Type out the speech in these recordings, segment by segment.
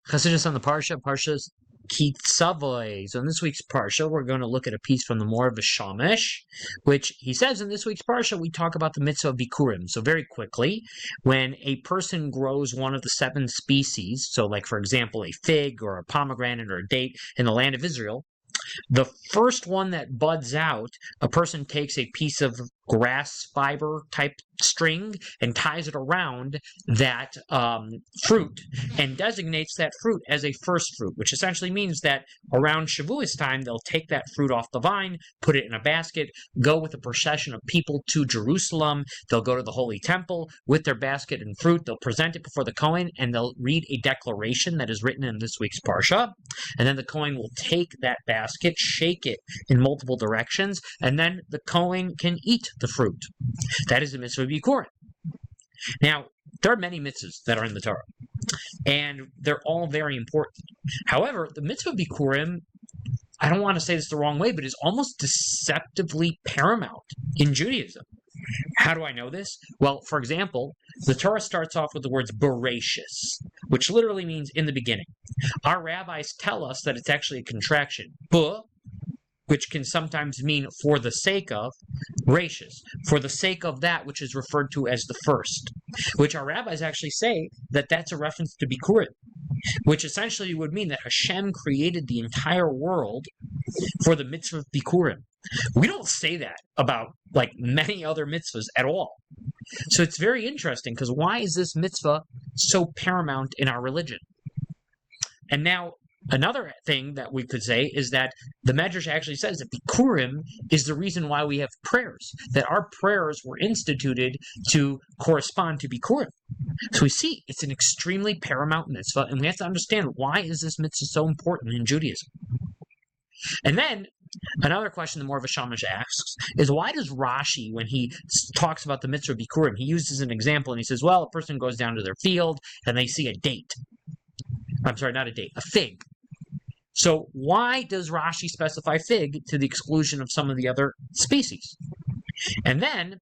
Chasidus on the Parshas Kitzavoy. So in this week's Parsha, we're going to look at a piece from the Mor V'Shamash, which he says in this week's Parsha, we talk about the mitzvah of Bikkurim. So very quickly, when a person grows one of the 7 species, so like for example a fig or a pomegranate or a date in the land of Israel, the first one that buds out, a person takes a piece of grass fiber type string and ties it around that fruit and designates that fruit as a first fruit, which essentially means that around Shavuos time, they'll take that fruit off the vine, put it in a basket, go with a procession of people to Jerusalem. They'll go to the Holy Temple with their basket and fruit. They'll present it before the Kohen, and they'll read a declaration that is written in this week's Parsha. And then the Kohen will take that basket, shake it in multiple directions, and then the Kohen can eat the fruit. That is the mitzvah of Bikkurim. Now, there are many mitzvahs that are in the Torah, and they're all very important. However, the mitzvah of Bikkurim, I don't want to say this the wrong way, but is almost deceptively paramount in Judaism. How do I know this? Well, for example, the Torah starts off with the words Bereshis, which literally means in the beginning. Our rabbis tell us that it's actually a contraction. Which can sometimes mean for the sake of, Rashis, for the sake of that which is referred to as the first, which our rabbis actually say that that's a reference to Bikkurim, which essentially would mean that Hashem created the entire world for the mitzvah of Bikkurim. We don't say that about like many other mitzvahs at all. So it's very interesting, because why is this mitzvah so paramount in our religion? And now, another thing that we could say is that the Medrash actually says that Bikkurim is the reason why we have prayers, that our prayers were instituted to correspond to Bikkurim. So we see it's an extremely paramount mitzvah, and we have to understand, why is this mitzvah so important in Judaism? And then another question the Mor V'Shamash asks is, why does Rashi, when he talks about the mitzvah of Bikkurim, he uses an example and he says, well, a person goes down to their field and they see a date. I'm sorry, not a date, a fig. So why does Rashi specify fig to the exclusion of some of the other species? And then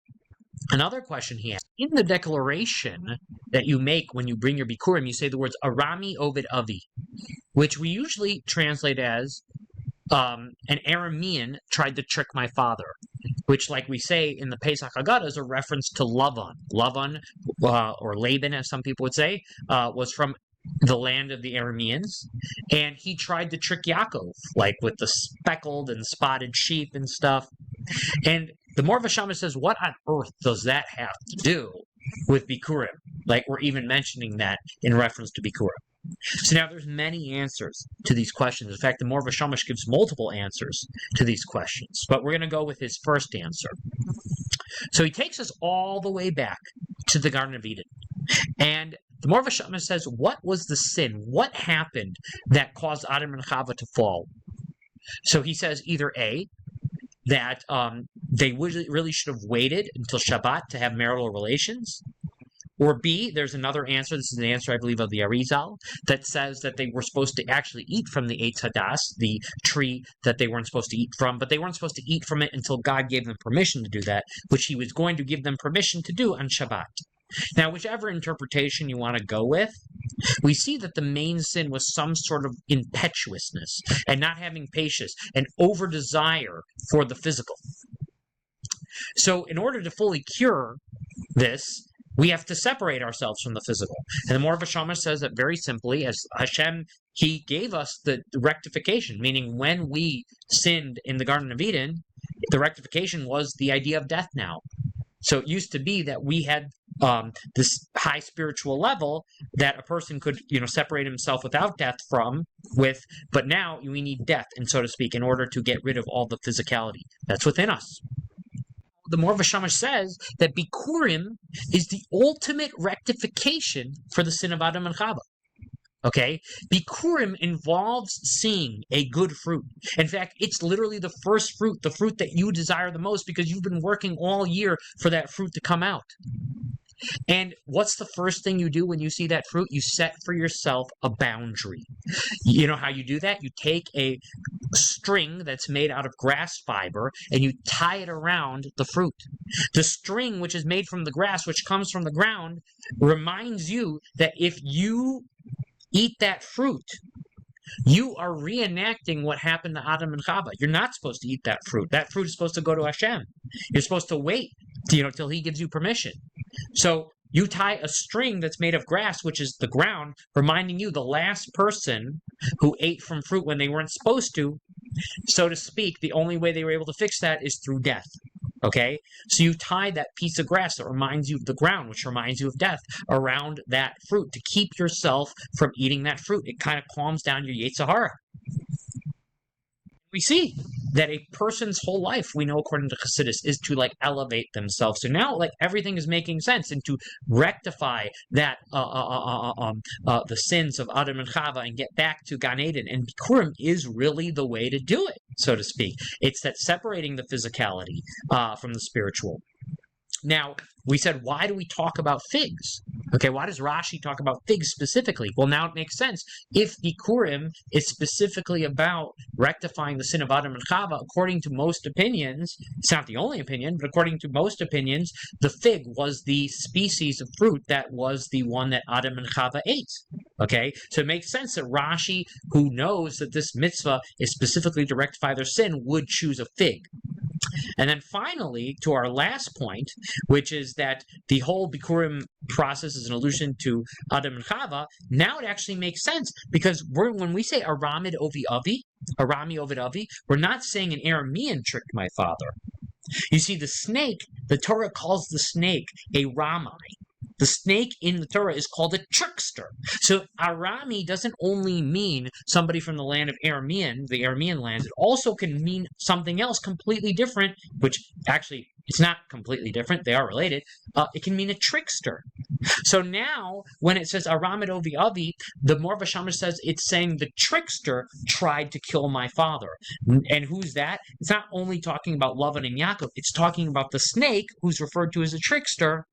another question he asks, in the declaration that you make when you bring your Bikkurim, you say the words Arami Ovid Avi, which we usually translate as an Aramean tried to trick my father, which, like we say in the Pesach Haggadah, is a reference to Lavan. Lavan, or Laban, as some people would say, was from the land of the Arameans, and he tried to trick Yaakov, like with the speckled and spotted sheep and stuff. And the Mor V'Shamash says, what on earth does that have to do with Bikkurim? Like, we're even mentioning that in reference to Bikkurim. So now there's many answers to these questions. In fact, the Mor V'Shamash gives multiple answers to these questions, but we're going to go with his first answer. So he takes us all the way back to the Garden of Eden. And the Mor V'Shamash says, what was the sin? What happened that caused Adam and Chava to fall? So he says either A, that they really should have waited until Shabbat to have marital relations, or B, there's another answer, this is an answer I believe of the Arizal, that says that they were supposed to actually eat from the Eitz Hadas, the tree that they weren't supposed to eat from, but they weren't supposed to eat from it until God gave them permission to do that, which he was going to give them permission to do on Shabbat. Now, whichever interpretation you want to go with, we see that the main sin was some sort of impetuousness and not having patience and over-desire for the physical. So in order to fully cure this, we have to separate ourselves from the physical. And the Mor V'Shamash says that very simply, as Hashem, he gave us the rectification, meaning when we sinned in the Garden of Eden, the rectification was the idea of death now. So it used to be that we had this high spiritual level that a person could, separate himself without death but now we need death, and so to speak, in order to get rid of all the physicality that's within us. The Mor V'Shamash says that Bikkurim is the ultimate rectification for the sin of Adam and Chava. Okay? Bikkurim involves seeing a good fruit. In fact, it's literally the first fruit, the fruit that you desire the most, because you've been working all year for that fruit to come out. And what's the first thing you do when you see that fruit? You set for yourself a boundary. You know how you do that? You take a string that's made out of grass fiber and you tie it around the fruit. The string, which is made from the grass, which comes from the ground, reminds you that if you eat that fruit, you are reenacting what happened to Adam and Chava. You're not supposed to eat that fruit. That fruit is supposed to go to Hashem. You're supposed to wait, till he gives you permission. So you tie a string that's made of grass, which is the ground, reminding you the last person who ate from fruit when they weren't supposed to, so to speak, the only way they were able to fix that is through death. Okay? So you tie that piece of grass that reminds you of the ground, which reminds you of death, around that fruit to keep yourself from eating that fruit. It kind of calms down your Yetzer Hara. We see that a person's whole life, we know according to Chasidus, is to elevate themselves. So now everything is making sense, and to rectify that the sins of Adam and Chava and get back to Gan Eden. And Bikkurim is really the way to do it, so to speak. It's that separating the physicality from the spiritual. Now, we said, why do we talk about figs? Okay, why does Rashi talk about figs specifically? Well, now it makes sense. If Bikkurim is specifically about rectifying the sin of Adam and Chava, according to most opinions, it's not the only opinion, but according to most opinions, the fig was the species of fruit that was the one that Adam and Chava ate. Okay, so it makes sense that Rashi, who knows that this mitzvah is specifically to rectify their sin, would choose a fig. And then finally, to our last point, which is that the whole Bikkurim process is an allusion to Adam and Chava. Now it actually makes sense, because when we say Aramid Ovi Arami Ovid Avi, we're not saying an Aramean tricked my father. You see, the snake, the Torah calls the snake a Ramai. The snake in the Torah is called a trickster. So Arami doesn't only mean somebody from the land of Aramean, the Aramean lands. It also can mean something else completely different, which actually it's not completely different. They are related. It can mean a trickster. So now, when it says Aramid Ovi Avi, the Morva Shamash says it's saying the trickster tried to kill my father. And who's that? It's not only talking about Lavan and Yaakov. It's talking about the snake, who's referred to as a trickster,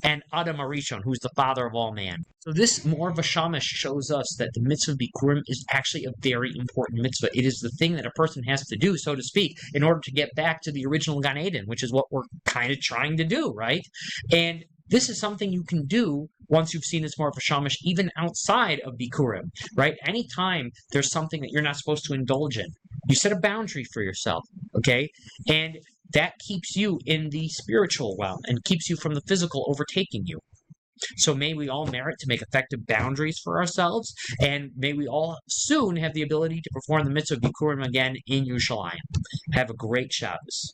and Adam Arishon, who's the father of all man. So this Morva Shamash shows us that the mitzvah of Bikkurim is actually a very important mitzvah. It is the thing that a person has to do, so to speak, in order to get back to the original Gan Eden, which is what we're kind of trying to do, right? And this is something you can do once you've seen this Morva Shamash, even outside of Bikkurim, right? Anytime there's something that you're not supposed to indulge in, you set a boundary for yourself, okay? And that keeps you in the spiritual realm and keeps you from the physical overtaking you. So may we all merit to make effective boundaries for ourselves, and may we all soon have the ability to perform the mitzvah of Bikkurim again in Yerushalayim. Have a great Shabbos.